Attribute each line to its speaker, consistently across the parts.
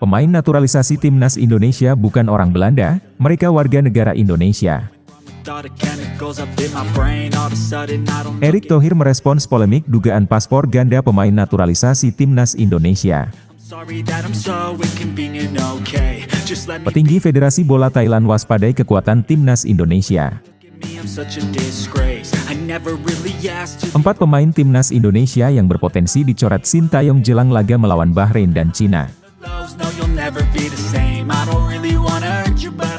Speaker 1: Pemain naturalisasi timnas Indonesia bukan orang Belanda, mereka warga negara Indonesia. Erick Thohir merespons polemik dugaan paspor ganda pemain naturalisasi timnas Indonesia. Petinggi Federasi Bola Thailand waspadai kekuatan timnas Indonesia. 4 pemain timnas Indonesia yang berpotensi dicoret Sintayong jelang laga melawan Bahrain dan Cina.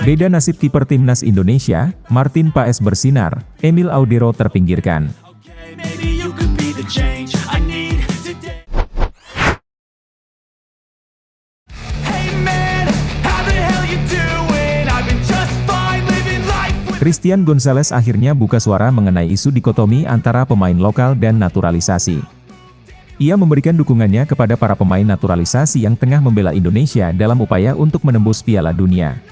Speaker 1: Beda nasib kiper timnas Indonesia, Martin Paes bersinar, Emil Audero terpinggirkan. Christian Gonzalez akhirnya buka suara mengenai isu dikotomi antara pemain lokal dan naturalisasi. Ia memberikan dukungannya kepada para pemain naturalisasi yang tengah membela Indonesia dalam upaya untuk menembus Piala Dunia.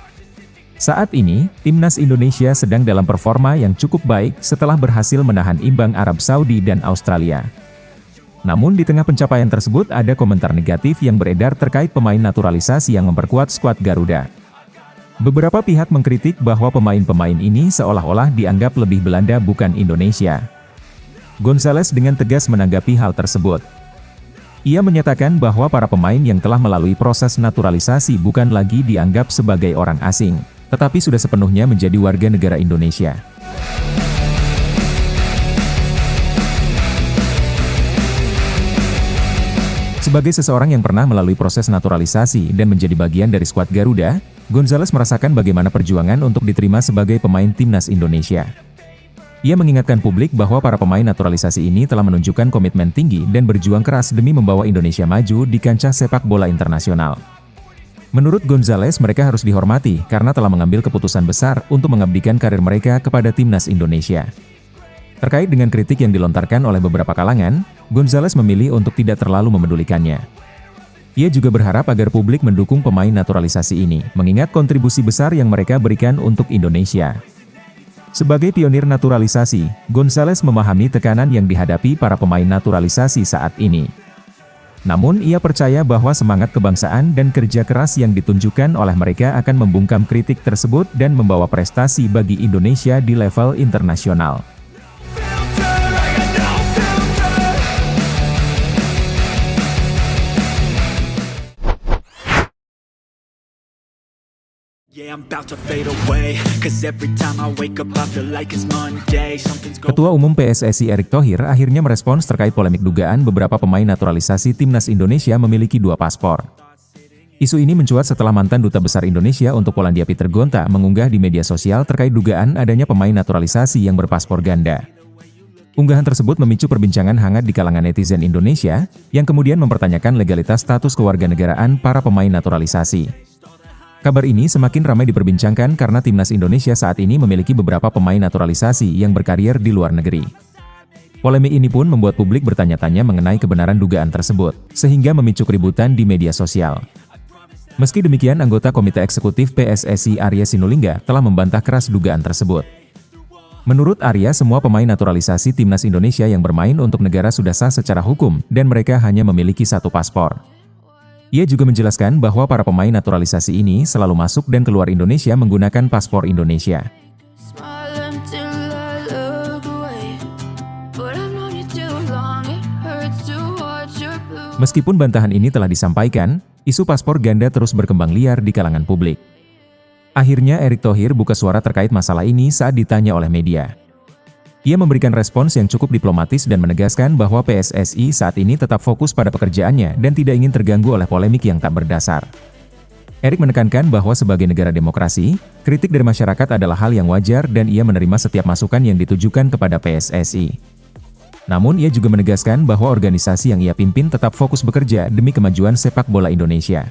Speaker 1: Saat ini, timnas Indonesia sedang dalam performa yang cukup baik setelah berhasil menahan imbang Arab Saudi dan Australia. Namun di tengah pencapaian tersebut ada komentar negatif yang beredar terkait pemain naturalisasi yang memperkuat skuad Garuda. Beberapa pihak mengkritik bahwa pemain-pemain ini seolah-olah dianggap lebih Belanda bukan Indonesia. Gonzalez dengan tegas menanggapi hal tersebut. Ia menyatakan bahwa para pemain yang telah melalui proses naturalisasi bukan lagi dianggap sebagai orang asing, tetapi sudah sepenuhnya menjadi warga negara Indonesia. Sebagai seseorang yang pernah melalui proses naturalisasi dan menjadi bagian dari skuad Garuda, Gonzalez merasakan bagaimana perjuangan untuk diterima sebagai pemain timnas Indonesia. Ia mengingatkan publik bahwa para pemain naturalisasi ini telah menunjukkan komitmen tinggi dan berjuang keras demi membawa Indonesia maju di kancah sepak bola internasional. Menurut Gonzalez, mereka harus dihormati karena telah mengambil keputusan besar untuk mengabdikan karir mereka kepada timnas Indonesia. Terkait dengan kritik yang dilontarkan oleh beberapa kalangan, Gonzalez memilih untuk tidak terlalu memedulikannya. Ia juga berharap agar publik mendukung pemain naturalisasi ini, mengingat kontribusi besar yang mereka berikan untuk Indonesia. Sebagai pionir naturalisasi, Gonzalez memahami tekanan yang dihadapi para pemain naturalisasi saat ini. Namun ia percaya bahwa semangat kebangsaan dan kerja keras yang ditunjukkan oleh mereka akan membungkam kritik tersebut dan membawa prestasi bagi Indonesia di level internasional. Ketua Umum PSSI Erick Thohir akhirnya merespons terkait polemik dugaan beberapa pemain naturalisasi timnas Indonesia memiliki 2 paspor. Isu ini mencuat setelah mantan Duta Besar Indonesia untuk Polandia Peter Gonta mengunggah di media sosial terkait dugaan adanya pemain naturalisasi yang berpaspor ganda. Unggahan tersebut memicu perbincangan hangat di kalangan netizen Indonesia, yang kemudian mempertanyakan legalitas status kewarganegaraan para pemain naturalisasi. Kabar ini semakin ramai diperbincangkan karena timnas Indonesia saat ini memiliki beberapa pemain naturalisasi yang berkarier di luar negeri. Polemik ini pun membuat publik bertanya-tanya mengenai kebenaran dugaan tersebut, sehingga memicu keributan di media sosial. Meski demikian, anggota Komite Eksekutif PSSI Arya Sinulinga telah membantah keras dugaan tersebut. Menurut Arya, semua pemain naturalisasi timnas Indonesia yang bermain untuk negara sudah sah secara hukum, dan mereka hanya memiliki 1 paspor. Ia juga menjelaskan bahwa para pemain naturalisasi ini selalu masuk dan keluar Indonesia menggunakan paspor Indonesia. Meskipun bantahan ini telah disampaikan, isu paspor ganda terus berkembang liar di kalangan publik. Akhirnya Erick Thohir buka suara terkait masalah ini saat ditanya oleh media. Ia memberikan respons yang cukup diplomatis dan menegaskan bahwa PSSI saat ini tetap fokus pada pekerjaannya dan tidak ingin terganggu oleh polemik yang tak berdasar. Erick menekankan bahwa sebagai negara demokrasi, kritik dari masyarakat adalah hal yang wajar dan ia menerima setiap masukan yang ditujukan kepada PSSI. Namun ia juga menegaskan bahwa organisasi yang ia pimpin tetap fokus bekerja demi kemajuan sepak bola Indonesia.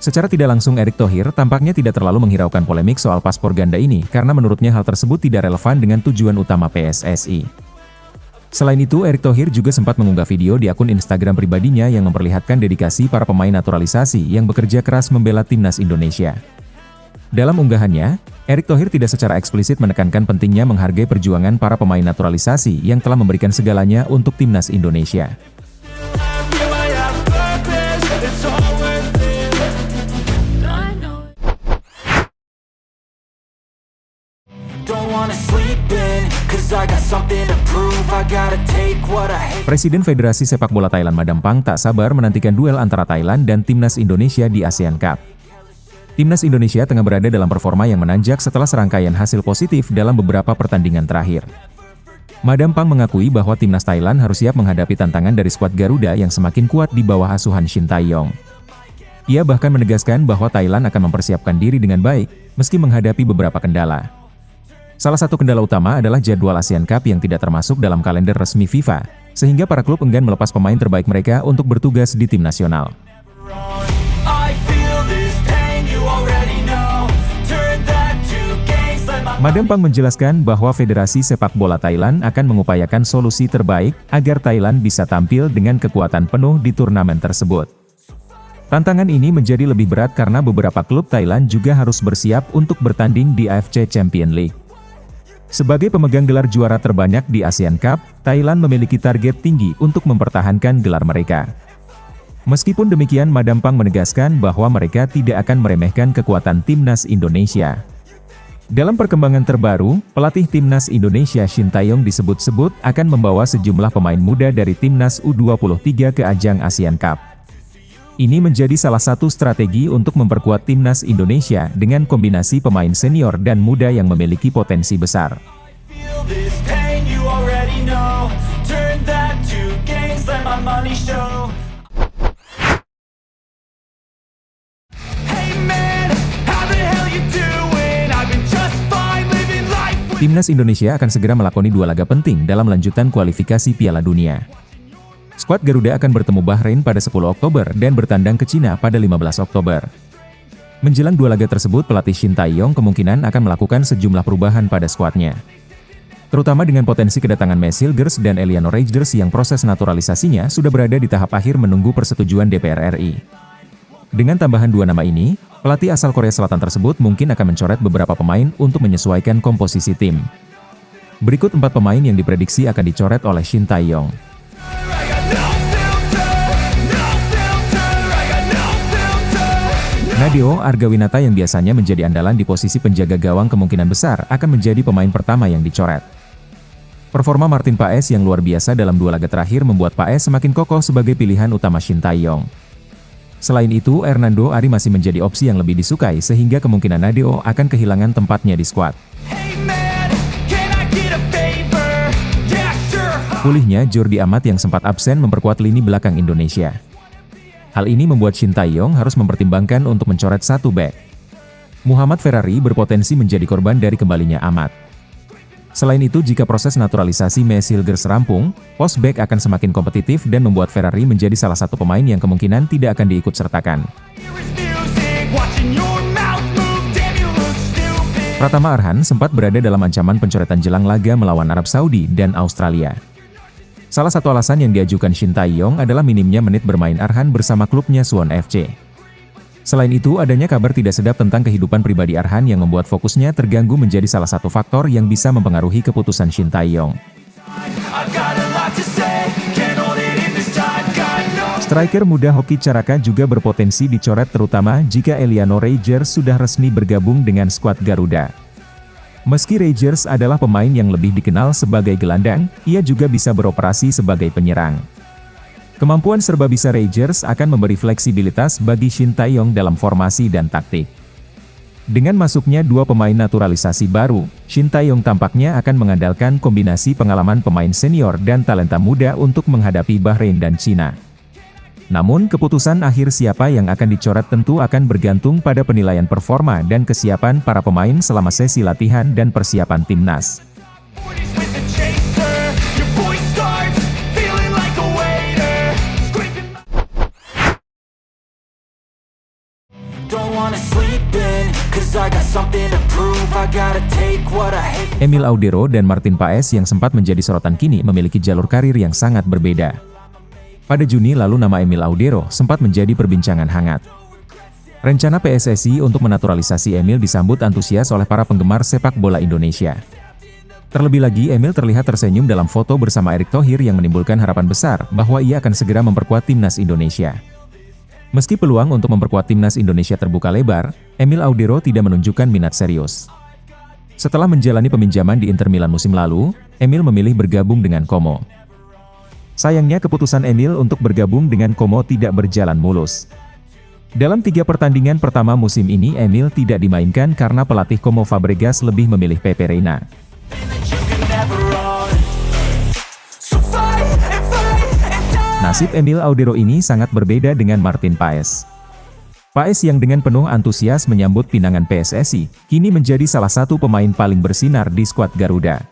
Speaker 1: Secara tidak langsung Erick Thohir tampaknya tidak terlalu menghiraukan polemik soal paspor ganda ini karena menurutnya hal tersebut tidak relevan dengan tujuan utama PSSI. Selain itu, Erick Thohir juga sempat mengunggah video di akun Instagram pribadinya yang memperlihatkan dedikasi para pemain naturalisasi yang bekerja keras membela timnas Indonesia. Dalam unggahannya, Erick Thohir tidak secara eksplisit menekankan pentingnya menghargai perjuangan para pemain naturalisasi yang telah memberikan segalanya untuk timnas Indonesia. Presiden Federasi Sepak Bola Thailand Madam Pang tak sabar menantikan duel antara Thailand dan Timnas Indonesia di ASEAN Cup. Timnas Indonesia tengah berada dalam performa yang menanjak setelah serangkaian hasil positif dalam beberapa pertandingan terakhir. Madam Pang mengakui bahwa Timnas Thailand harus siap menghadapi tantangan dari skuad Garuda yang semakin kuat di bawah asuhan Shin Tae-yong. Ia bahkan menegaskan bahwa Thailand akan mempersiapkan diri dengan baik, meski menghadapi beberapa kendala. Salah satu kendala utama adalah jadwal ASEAN Cup yang tidak termasuk dalam kalender resmi FIFA, sehingga para klub enggan melepas pemain terbaik mereka untuk bertugas di tim nasional. Madam Pang menjelaskan bahwa Federasi Sepak Bola Thailand akan mengupayakan solusi terbaik agar Thailand bisa tampil dengan kekuatan penuh di turnamen tersebut. Tantangan ini menjadi lebih berat karena beberapa klub Thailand juga harus bersiap untuk bertanding di AFC Champions League. Sebagai pemegang gelar juara terbanyak di ASEAN Cup, Thailand memiliki target tinggi untuk mempertahankan gelar mereka. Meskipun demikian, Madam Pang menegaskan bahwa mereka tidak akan meremehkan kekuatan Timnas Indonesia. Dalam perkembangan terbaru, pelatih Timnas Indonesia Shin Tae-yong disebut-sebut akan membawa sejumlah pemain muda dari Timnas U23 ke ajang ASEAN Cup. Ini menjadi salah satu strategi untuk memperkuat Timnas Indonesia dengan kombinasi pemain senior dan muda yang memiliki potensi besar. Timnas Indonesia akan segera melakoni dua laga penting dalam lanjutan kualifikasi Piala Dunia. Skuad Garuda akan bertemu Bahrain pada 10 Oktober dan bertandang ke Cina pada 15 Oktober. Menjelang dua laga tersebut, pelatih Shin Tae-yong kemungkinan akan melakukan sejumlah perubahan pada skuadnya. Terutama dengan potensi kedatangan Messi Hilgers dan Eliano Reijers yang proses naturalisasinya sudah berada di tahap akhir menunggu persetujuan DPR RI. Dengan tambahan dua nama ini, pelatih asal Korea Selatan tersebut mungkin akan mencoret beberapa pemain untuk menyesuaikan komposisi tim. Berikut 4 pemain yang diprediksi akan dicoret oleh Shin Tae-yong. Nadeo Argawinata yang biasanya menjadi andalan di posisi penjaga gawang kemungkinan besar akan menjadi pemain pertama yang dicoret. Performa Martin Paes yang luar biasa dalam dua laga terakhir membuat Paes semakin kokoh sebagai pilihan utama Shin Tae-yong. Selain itu, Hernando Ari masih menjadi opsi yang lebih disukai sehingga kemungkinan Nadeo akan kehilangan tempatnya di skuad. Pulihnya Jordi Amat yang sempat absen memperkuat lini belakang Indonesia. Hal ini membuat Shin Tae-yong harus mempertimbangkan untuk mencoret satu bek. Muhammad Ferrari berpotensi menjadi korban dari kembalinya Amat. Selain itu, jika proses naturalisasi Messi Hilgers rampung, pos bek akan semakin kompetitif dan membuat Ferrari menjadi salah satu pemain yang kemungkinan tidak akan diikut sertakan. Pratama Arhan sempat berada dalam ancaman pencoretan jelang laga melawan Arab Saudi dan Australia. Salah satu alasan yang diajukan Shin Tae-yong adalah minimnya menit bermain Arhan bersama klubnya Suwon FC. Selain itu, adanya kabar tidak sedap tentang kehidupan pribadi Arhan yang membuat fokusnya terganggu menjadi salah satu faktor yang bisa mempengaruhi keputusan Shin Tae-yong. Striker muda Hoki Caraka juga berpotensi dicoret terutama jika Eliano Reijers sudah resmi bergabung dengan skuad Garuda. Meski Reijers adalah pemain yang lebih dikenal sebagai gelandang, ia juga bisa beroperasi sebagai penyerang. Kemampuan serba bisa Reijers akan memberi fleksibilitas bagi Shin Tae-yong dalam formasi dan taktik. Dengan masuknya dua pemain naturalisasi baru, Shin Tae-yong tampaknya akan mengandalkan kombinasi pengalaman pemain senior dan talenta muda untuk menghadapi Bahrain dan Cina. Namun, keputusan akhir siapa yang akan dicoret tentu akan bergantung pada penilaian performa dan kesiapan para pemain selama sesi latihan dan persiapan timnas. Emil Audero dan Martin Paes yang sempat menjadi sorotan kini memiliki jalur karir yang sangat berbeda. Pada Juni lalu nama Emil Audero sempat menjadi perbincangan hangat. Rencana PSSI untuk menaturalisasi Emil disambut antusias oleh para penggemar sepak bola Indonesia. Terlebih lagi, Emil terlihat tersenyum dalam foto bersama Erick Thohir yang menimbulkan harapan besar bahwa ia akan segera memperkuat timnas Indonesia. Meski peluang untuk memperkuat timnas Indonesia terbuka lebar, Emil Audero tidak menunjukkan minat serius. Setelah menjalani peminjaman di Inter Milan musim lalu, Emil memilih bergabung dengan Como. Sayangnya keputusan Emil untuk bergabung dengan Como tidak berjalan mulus. Dalam 3 pertandingan pertama musim ini Emil tidak dimainkan karena pelatih Como Fabregas lebih memilih Pepe Reina. Nasib Emil Audero ini sangat berbeda dengan Martin Paes. Paes yang dengan penuh antusias menyambut pinangan PSSI, kini menjadi salah satu pemain paling bersinar di skuad Garuda.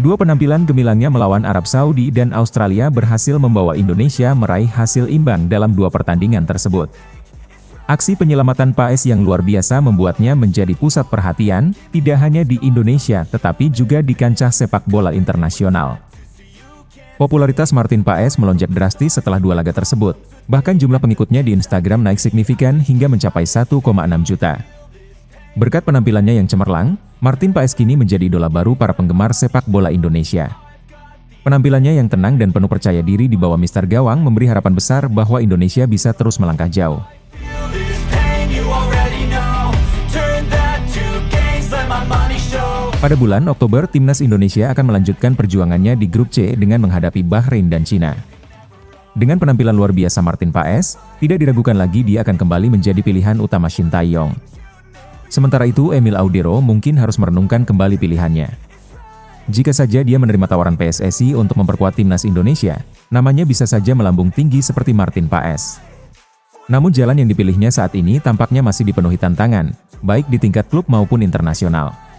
Speaker 1: 2 penampilan gemilangnya melawan Arab Saudi dan Australia berhasil membawa Indonesia meraih hasil imbang dalam 2 pertandingan tersebut. Aksi penyelamatan Paes yang luar biasa membuatnya menjadi pusat perhatian, tidak hanya di Indonesia tetapi juga di kancah sepak bola internasional. Popularitas Martin Paes melonjak drastis setelah 2 laga tersebut, bahkan jumlah pengikutnya di Instagram naik signifikan hingga mencapai 1,6 juta. Berkat penampilannya yang cemerlang, Martin Paes kini menjadi idola baru para penggemar sepak bola Indonesia. Penampilannya yang tenang dan penuh percaya diri di bawah Mister Gawang memberi harapan besar bahwa Indonesia bisa terus melangkah jauh. Pada bulan Oktober, Timnas Indonesia akan melanjutkan perjuangannya di grup C dengan menghadapi Bahrain dan Cina. Dengan penampilan luar biasa Martin Paes, tidak diragukan lagi dia akan kembali menjadi pilihan utama Shin Tae-yong. Sementara itu Emil Audero mungkin harus merenungkan kembali pilihannya. Jika saja dia menerima tawaran PSSI untuk memperkuat Timnas Indonesia, namanya bisa saja melambung tinggi seperti Martin Paes. Namun jalan yang dipilihnya saat ini tampaknya masih dipenuhi tantangan, baik di tingkat klub maupun internasional.